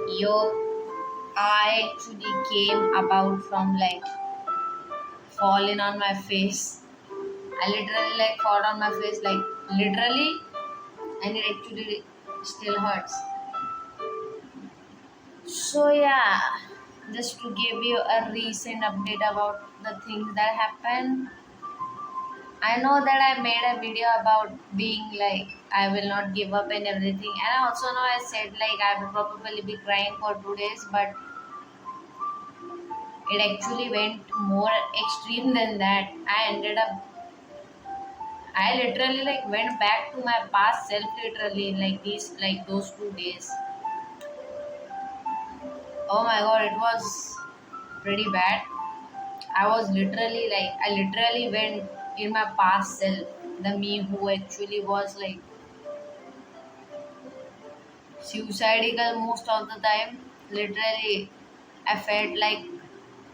Yo, I actually came about from like falling on my face. I literally like fall on my face, like literally, and it actually still hurts. So yeah, just to give you a recent update about the things that happened. I know that I made a video about being like I will not give up and everything, and I also know I said like I will probably be crying for 2 days, but it actually went more extreme than that. I literally like went back to my past self literally in like those 2 days. Oh my god, it was pretty bad. I literally went in my past self, the me who actually was like suicidal most of the time. Literally, I felt like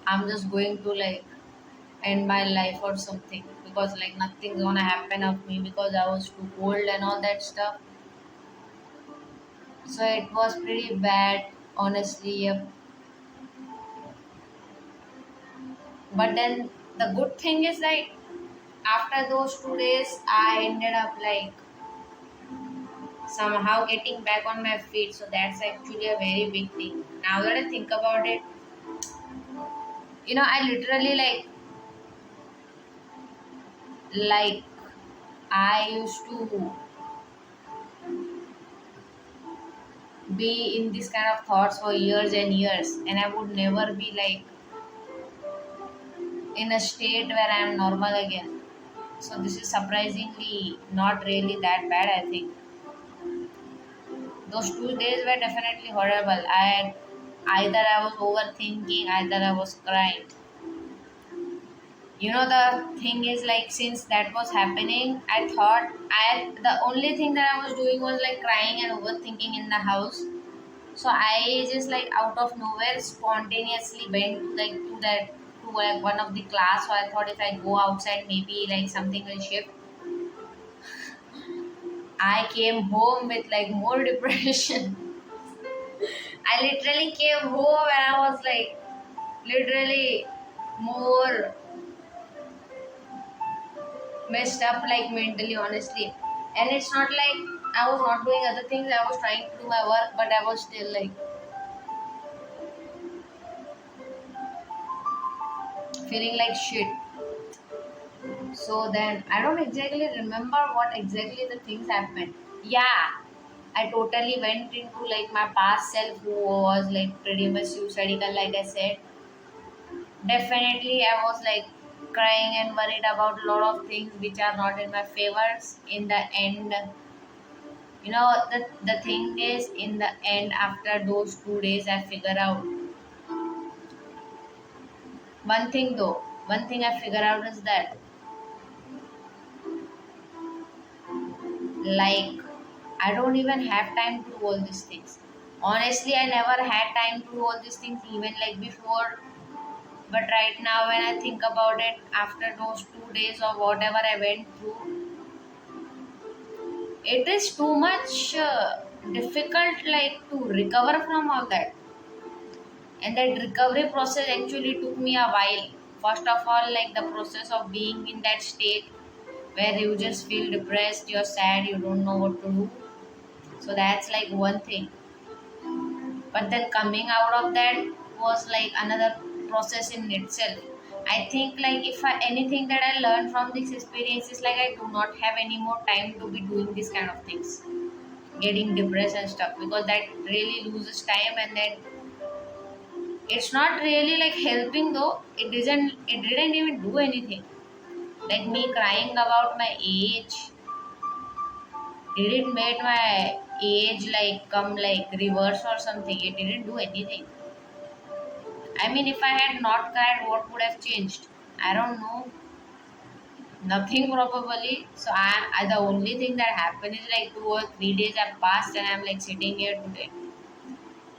I'm just going to like end my life or something because like nothing's gonna happen of me because I was too old and all that stuff. So it was pretty bad, honestly. Yep. But then the good thing is like after those 2 days, I ended up like somehow getting back on my feet. So that's actually a very big thing. Now that I think about it, I literally like I used to be in this kind of thoughts for years and years, and I would never be like in a state where I am normal again. So this is surprisingly not really that bad, I think. Those 2 days were definitely horrible. Either I was overthinking, either I was crying. The thing is like since that was happening, I thought I the only thing that I was doing was like crying and overthinking in the house. So I just like out of nowhere spontaneously went like to like one of the class. So I thought if I go outside, maybe like something will shift. I came home with like more depression. I literally came home and I was like literally more messed up like mentally, honestly. And it's not like I was not doing other things. I was trying to do my work, but I was still like feeling like shit. So then I don't exactly remember what exactly the things happened. Yeah, I totally went into like my past self who was like pretty much suicidal, like I said. Definitely, I was like crying and worried about a lot of things which are not in my favors. In the end, the thing is, in the end, after those 2 days, I figured out one thing though. One thing I figured out is that like I don't even have time to do all these things. Honestly, I never had time to do all these things even like before. But right now, when I think about it, after those 2 days of whatever I went through, it is too much difficult like to recover from all that. And that recovery process actually took me a while. First of all, like the process of being in that state where you just feel depressed, you're sad, you don't know what to do. So that's like one thing. But then coming out of that was like another process in itself. I think like if anything that I learned from this experience is like I do not have any more time to be doing this kind of things, getting depressed and stuff, because that really loses time, and then it's not really like helping though. It didn't even do anything. Like me crying about my age, did it made my age like come like reverse or something? It didn't do anything. I mean, if I had not cried, what would have changed? I don't know. Nothing probably. So the only thing that happened is like 2 or 3 days have passed and I'm like sitting here today,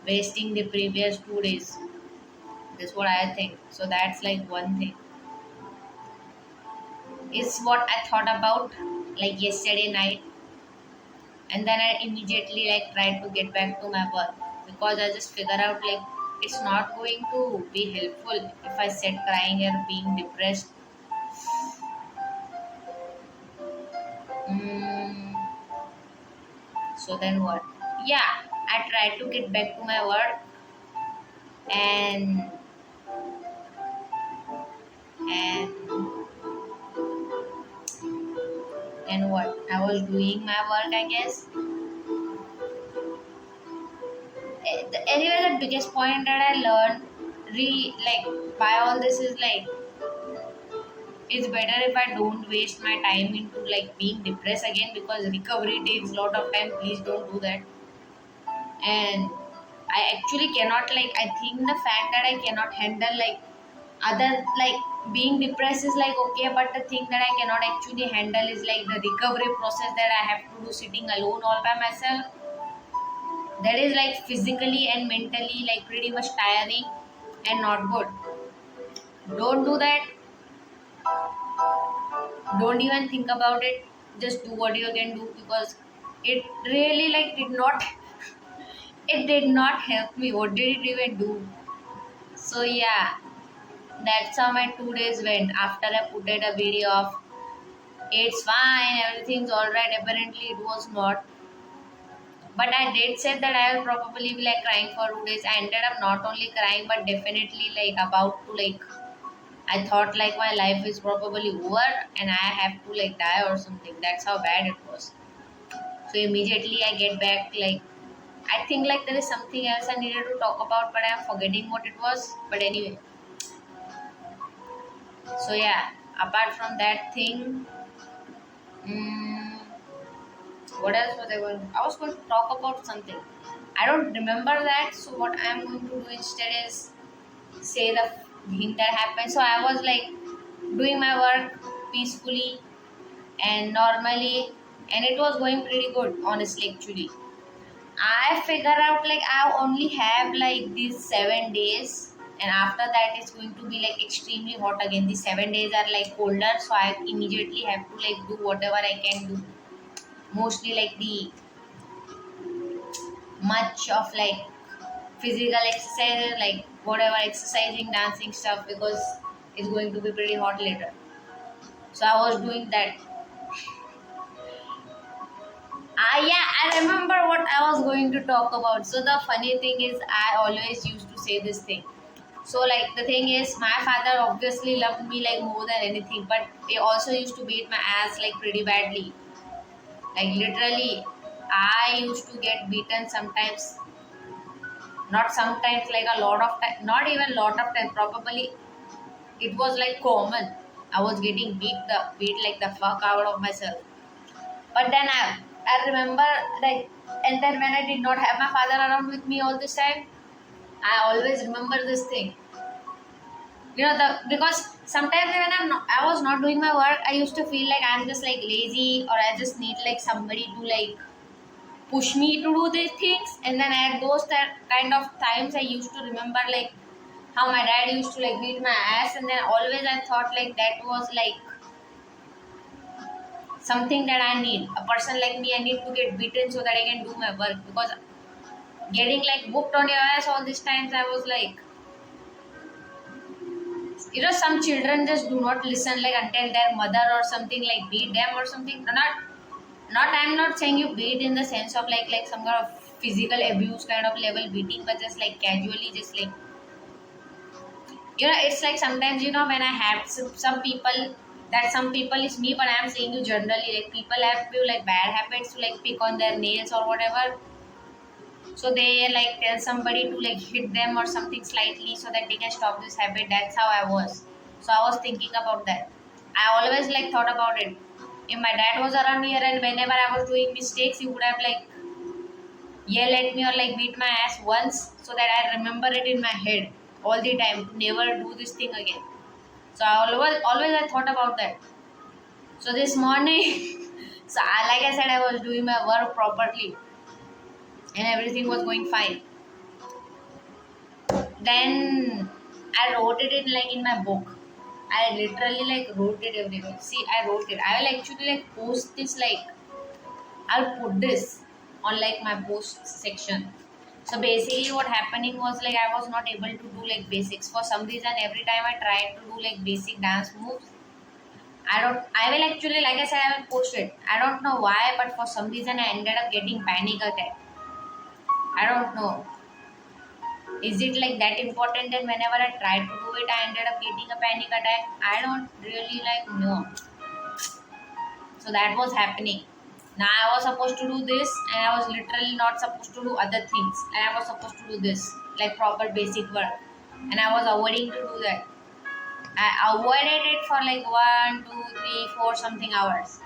wasting the previous 2 days. That's what I think. So that's like one thing. Is what I thought about like yesterday night, and then I immediately like tried to get back to my work. because I just figure out like it's not going to be helpful if I sit crying or being depressed. Mm, so then what? Yeah, I tried to get back to my work, and and what? I was doing my work, I guess. Anyway, the biggest point that I learned, by all this is like it's better if I don't waste my time into like being depressed again, because recovery takes a lot of time. Please don't do that. And I actually cannot, like, I think the fact that I cannot handle like other, like, being depressed is like okay, but the thing that I cannot actually handle is like the recovery process that I have to do sitting alone all by myself. That is like physically and mentally like pretty much tiring and not good. Don't do that. Don't even think about it. Just do what you can do, because it really like did not it did not help me. What did it even do? So yeah, that's how my 2 days went after I put out a video of it's fine, everything's alright. Apparently it was not. But I did say that I will probably be like crying for 2 days. I ended up not only crying but definitely like about to like, I thought like my life is probably over and I have to like die or something. That's how bad it was. So immediately I get back, like, I think like there is something else I needed to talk about, but I'm forgetting what it was. But anyway, so yeah, apart from that thing, mm, what else was I going to? I was going to talk about something. I don't remember that. So what I'm going to do instead is say the thing that happened. So I was like doing my work peacefully and normally, and it was going pretty good, honestly. Actually, I figure out like I only have like these 7 days, and after that it's going to be like extremely hot again. These 7 days are like colder, so I immediately have to like do whatever I can do. Mostly like the much of like physical exercises, like whatever exercising, dancing stuff, because it's going to be pretty hot later. So I was doing that. Yeah, I remember what I was going to talk about. So the funny thing is, I always used to say this thing. So like the thing is, my father obviously loved me like more than anything, but he also used to beat my ass like pretty badly. Like literally, I used to get beaten sometimes, not sometimes, like a lot of time, not even lot of time. Probably it was like common. I was getting beat like the fuck out of myself. But then I remember like, and then when I did not have my father around with me all this time, I always remember this thing. Because sometimes when I was not doing my work, I used to feel like I'm just like lazy, or I just need like somebody to like push me to do these things. And then at those kind of times, I used to remember like how my dad used to like beat my ass, and then always I thought like that was like something that I need. A person like me, I need to get beaten so that I can do my work, because getting like whooped on your ass all these times, I was like, some children just do not listen like until their mother or something like beat them or something. Not I'm not saying you beat in the sense of like some kind of physical abuse kind of level beating, but just like casually, just like, it's like sometimes, when I have some people, that some people is me, but I'm saying you generally, like people have like bad habits to like pick on their nails or whatever. So they like tell somebody to like hit them or something slightly so that they can stop this habit. That's how I was. So I was thinking about that. I always like thought about it. If my dad was around here and whenever I was doing mistakes, he would have like yell at me or like beat my ass once, so that I remember it in my head all the time to never do this thing again. So always I thought about that. So this morning, like I said, I was doing my work properly and everything was going fine. Then I wrote it in my book. I literally like wrote it everywhere. See, I wrote it. I will actually like post this, like I'll put this on like my post section. So basically what happening was like I was not able to do like basics. For some reason every time I tried to do like basic dance moves, I will actually, like I said, I will post it. I don't know why, but for some reason I ended up getting panic attack. I don't know. Is it like that important that whenever I tried to do it, I ended up getting a panic attack? I don't really like know. So that was happening. Now I was supposed to do this, and I was literally not supposed to do other things. And I was supposed to do this, like proper basic work. And I was avoiding to do that. I avoided it for like 1, 2, 3, 4 something hours.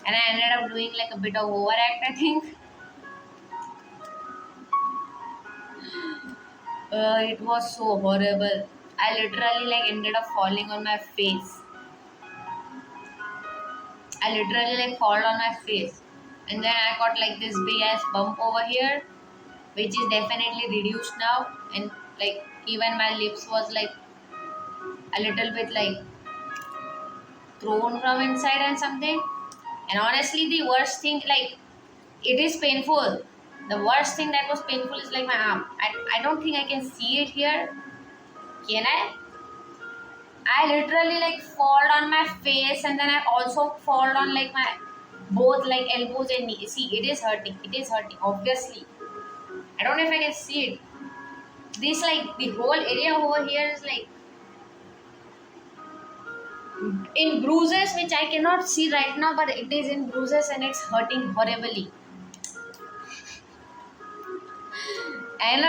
And I ended up doing like a bit of overact, I think. It was so horrible. I literally like ended up falling on my face. I literally like fall on my face. And then I got like this big ass bump over here, which is definitely reduced now. And like even my lips was like a little bit like thrown from inside and something. And honestly, the worst thing, like, it is painful. The worst thing that was painful is like my arm. I don't think I can see it here. Can I? I literally like fall on my face, and then I also fall on like my both like elbows and knees. See, it is hurting. It is hurting. Obviously, I don't know if I can see it. This like the whole area over here is like in bruises, which I cannot see right now, but it is in bruises and it's hurting horribly. And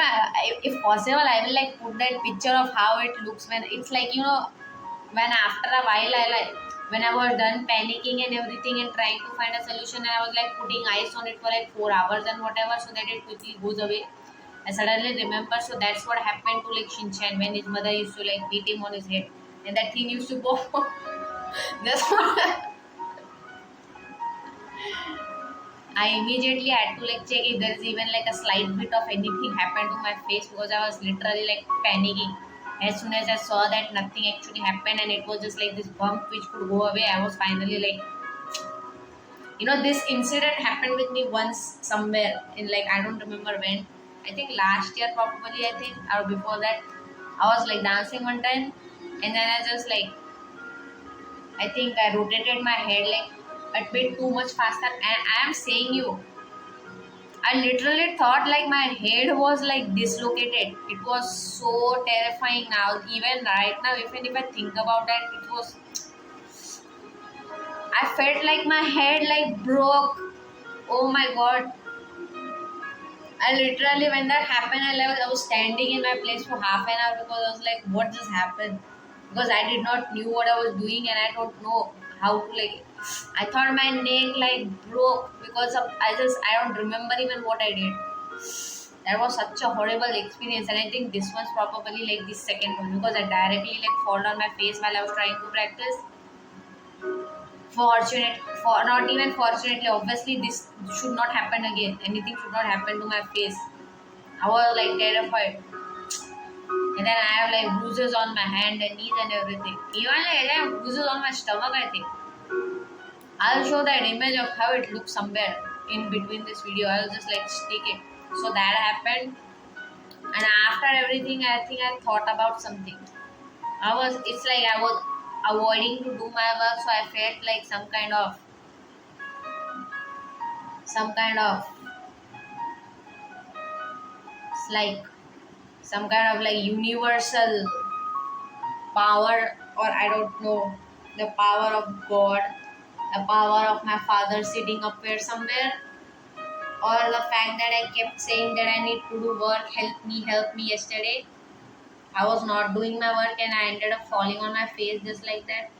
if possible, I will like put that picture of how it looks when it's like, when after a while I like, when I was done panicking and everything and trying to find a solution, and I was like putting ice on it for like 4 hours and whatever so that it quickly goes away. I suddenly remember, so that's what happened to like Shinchan when his mother used to like beat him on his head and that thing used to go. That's what I immediately had to like check if there is even like a slight bit of anything happened to my face, because I was literally like panicking. As soon as I saw that nothing actually happened and it was just like this bump which could go away, I was finally like, this incident happened with me once somewhere in like, I don't remember when. I think last year probably, I think, or before that. I was like dancing one time, and then I just like, I think I rotated my head like a bit too much faster, and I am saying you, I literally thought like my head was like dislocated. It was so terrifying now. Even right now, even if I think about that, it was, I felt like my head like broke. Oh my god. I literally, when that happened, I was standing in my place for half an hour because I was like, what just happened? Because I did not knew what I was doing, and I don't know how to like. I thought my neck like broke because of, I don't remember even what I did. That was such a horrible experience, and I think this one's probably like the second one, because I directly like fall on my face while I was trying to practice. For not even fortunately, obviously this should not happen again. Anything should not happen to my face. I was like terrified. And then I have like bruises on my hand and knees and everything. Even like I have bruises on my stomach, I think. I'll show that image of how it looks somewhere in between this video. I'll just like stick it. So that happened. And after everything, I think I thought about something. It's like I was avoiding to do my work, so I felt like some kind of, it's like some kind of like universal power, or I don't know, the power of God, the power of my father sitting up here somewhere, or the fact that I kept saying that I need to do work, help me yesterday. I was not doing my work and I ended up falling on my face just like that.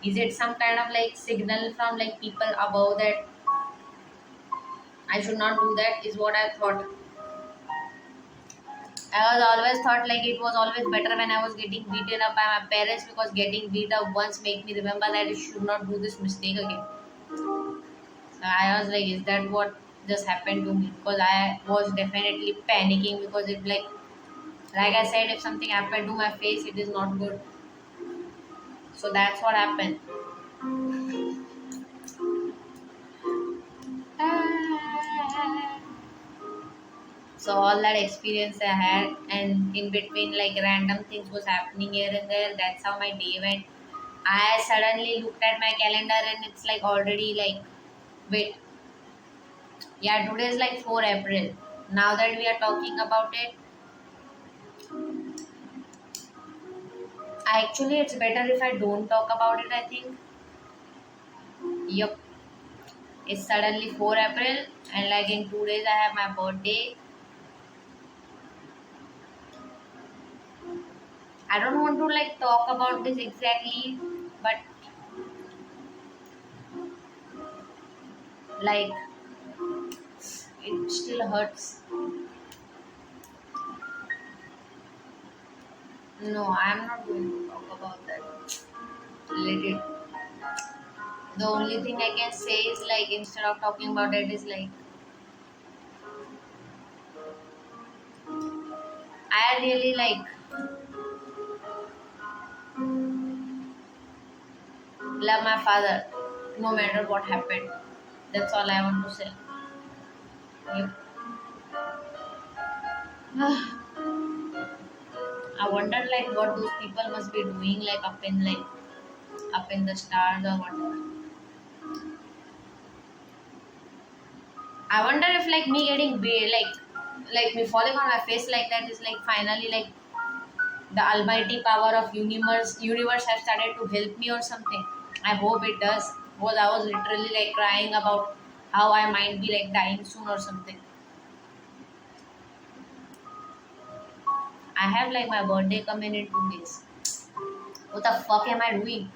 Is it some kind of like signal from like people above that I should not do that, is what I thought. I was always thought like it was always better when I was getting beaten up by my parents, because getting beat up once make me remember that I should not do this mistake again. So I was like, is that what just happened to me? Because I was definitely panicking, because it like I said, if something happened to my face, it is not good. So that's what happened. So all that experience I had, and in between like random things was happening here and there. That's how my day went. I suddenly looked at my calendar and it's like already like, wait, yeah, today is like 4 April. Now that we are talking about it, actually it's better if I don't talk about it, I think. Yup, it's suddenly 4 April and like in 2 days I have my birthday. I don't want to like talk about this exactly, but like it still hurts. No, I am not going to talk about that. Let it. The only thing I can say is like instead of talking about it is like I really like love my father no matter what happened. That's all I want to say. Yep. I wonder like what those people must be doing like up in the stars or whatever. I wonder if like me getting like me falling on my face like that is like finally like the almighty power of universe has started to help me or something. I hope it does. Because I was literally like crying about how I might be like dying soon or something. I have like my birthday coming in 2 days. What the fuck am I doing?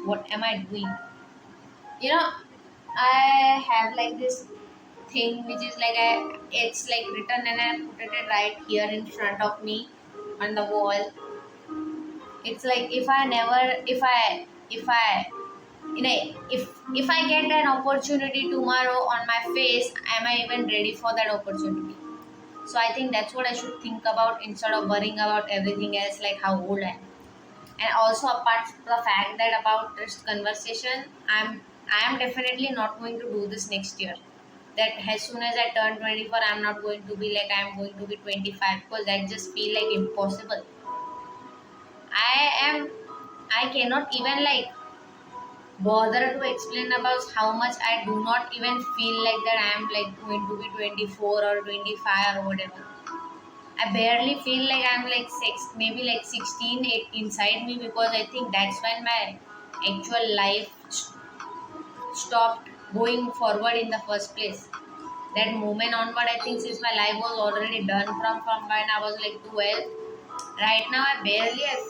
What am I doing? You know, I have like this thing which is like it's like written and I put it right here in front of me on the wall. It's like if I you know if I get an opportunity tomorrow on my face, am I even ready for that opportunity? So I think that's what I should think about instead of worrying about everything else like how old I am. And also apart from the fact that about this conversation, I am definitely not going to do this next year. That as soon as I turn 24, I'm not going to be like I'm going to be 25 because that just feel like impossible. I am I cannot even like bother to explain about how much I do not even feel like that I am like going to be 24 or 25 or whatever. I barely feel like I'm like maybe like 16 inside me because I think that's when my actual life stopped going forward in the first place. That moment onward, I think since my life was already done from when I was like 12. Right now, I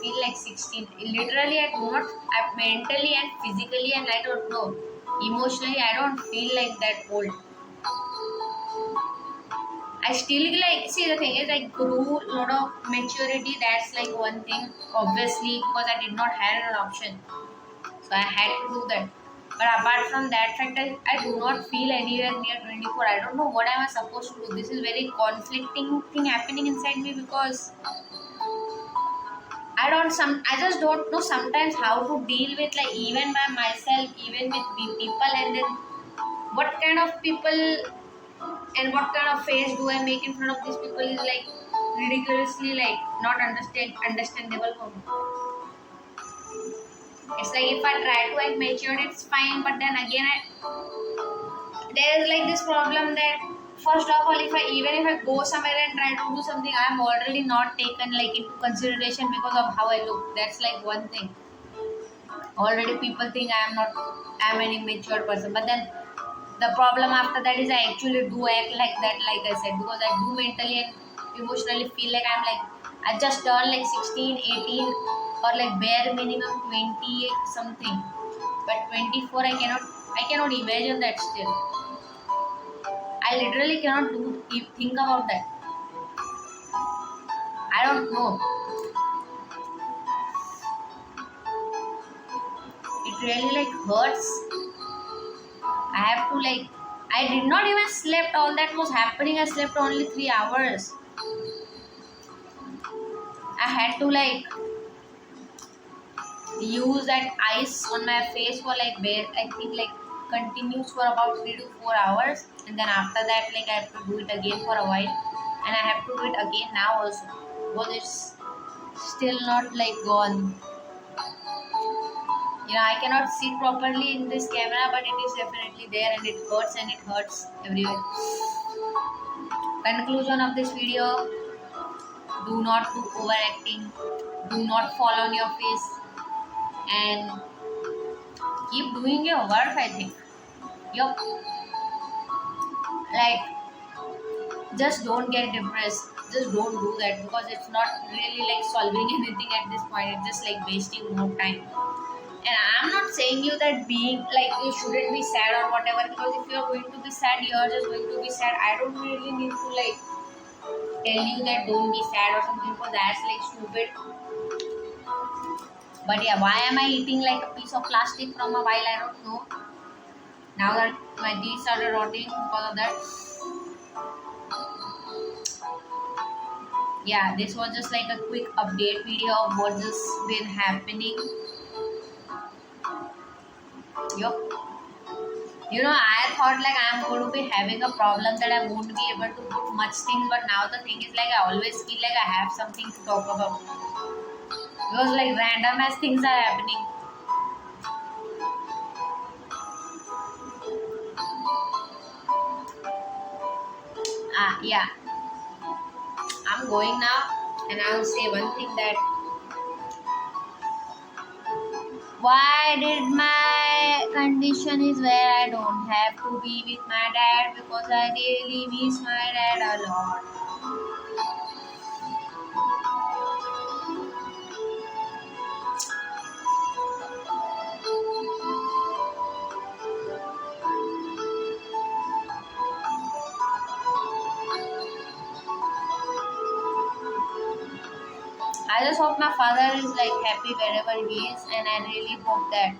feel like 16. Literally, I do not, I mentally and physically, and I don't know, emotionally, I don't feel like that old. I still like, see, the thing is, I grew a lot of maturity. That's like one thing, obviously, because I did not have an option. So I had to do that. But apart from that fact, I do not feel anywhere near 24. I don't know what am I supposed to do. This is very conflicting thing happening inside me because I just don't know sometimes how to deal with like even by myself, even with people, and then what kind of people and what kind of face do I make in front of these people is like ridiculously like not understandable for me. It's like if I try to act matured, it's fine, but then again, there is like this problem that first of all, if I go somewhere and try to do something, I'm already not taken like into consideration because of how I look. That's like one thing. Already people think I'm an immature person, but then the problem after that is I actually do act like that, like I said, because I do mentally and emotionally feel like I just turned like 16, 18, or like bare minimum 20 something, but 24 I cannot imagine that still. I literally cannot think about that. I don't know. It really like hurts. I have to like I did not even slept. All that was happening. I slept only 3 hours. I had to like use that ice on my face for like bare. I think like continues for about 3 to 4 hours. and then after that like I have to do it again for a while, and I have to do it again now also because it's still not like gone. I cannot see properly in this camera, but it is definitely there and it hurts everywhere. Conclusion of this video: do not do overacting, do not fall on your face, and keep doing your work, I think. Yup. Like, just don't get depressed. Just don't do that because it's not really like solving anything at this point. It's just like wasting more time. And I'm not saying you that being like you shouldn't be sad or whatever, because if you're going to be sad, you're just going to be sad. I don't really need to like tell you that don't be sad or something, because that's like stupid. But yeah, why am I eating like a piece of plastic from a while? I don't know. Now that my teeth started rotting because of that. Yeah, this was just like a quick update video of what just been happening. Yup. I thought like I'm going to be having a problem that I won't be able to put much things, but now the thing is like I always feel like I have something to talk about. Because like random as things are happening. Yeah. I'm going now, and I'll say one thing that why did my condition is where I don't have to be with my dad, because I really miss my dad a lot. I just hope my father is like happy wherever he is, and I really hope that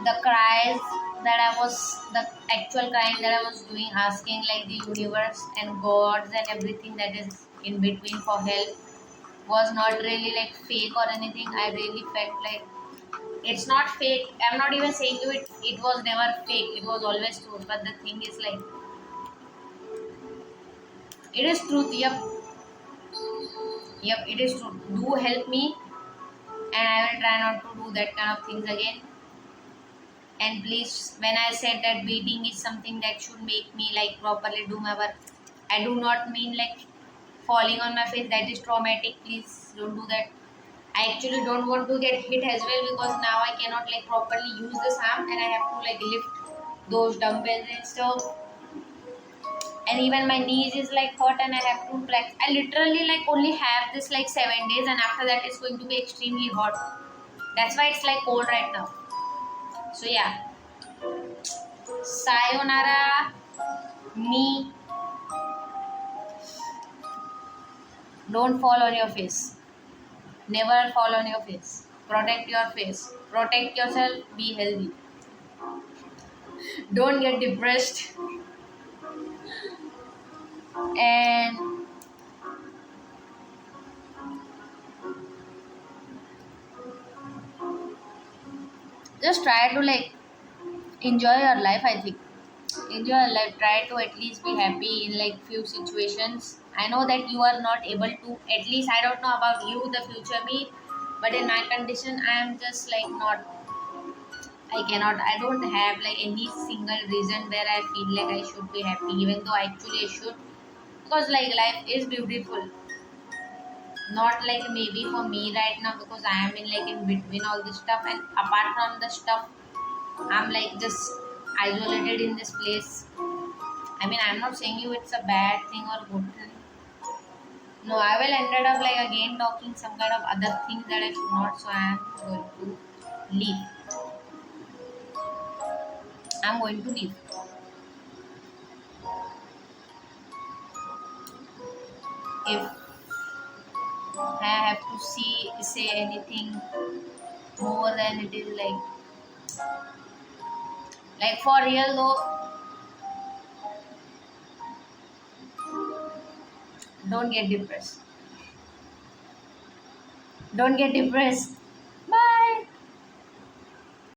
the cries that the actual crying that I was doing, asking like the universe and gods and everything that is in between for help, was not really like fake or anything. I really felt like it's not fake. I'm not even saying to it, it was never fake. It was always true. But the thing is like, it is truth. Yep. Yep, it is true. Do help me, and I will try not to do that kind of things again. And please, when I said that beating is something that should make me like properly do my work, I do not mean like falling on my face. That is traumatic. Please don't do that. I actually don't want to get hit as well, because now I cannot like properly use this arm, and I have to like lift those dumbbells and stuff. And even my knees is like hurt, and I have to flex. I literally like only have this like 7 days, and after that it's going to be extremely hot. That's why it's like cold right now. So yeah, sayonara, me. Don't fall on your face. Never fall on your face. Protect your face. Protect yourself. Be healthy. Don't get depressed. And just try to like enjoy your life, I think. Enjoy your life. Try to at least be happy in like few situations. I know that you are not able to, at least I don't know about you, the future me, but in my condition I am just like not, I cannot, I don't have like any single reason where I feel like I should be happy, even though actually I should, because like life is beautiful. Not like maybe for me right now, because I am in like in between all this stuff, and apart from the stuff I'm like just isolated in this place. I mean, I'm not saying you it's a bad thing or good thing. No, I will ended up like again talking some kind of other things that I should not, so I am going to leave. I'm going to leave. If I have to say anything more than it is like for real though, don't get depressed. Don't get depressed.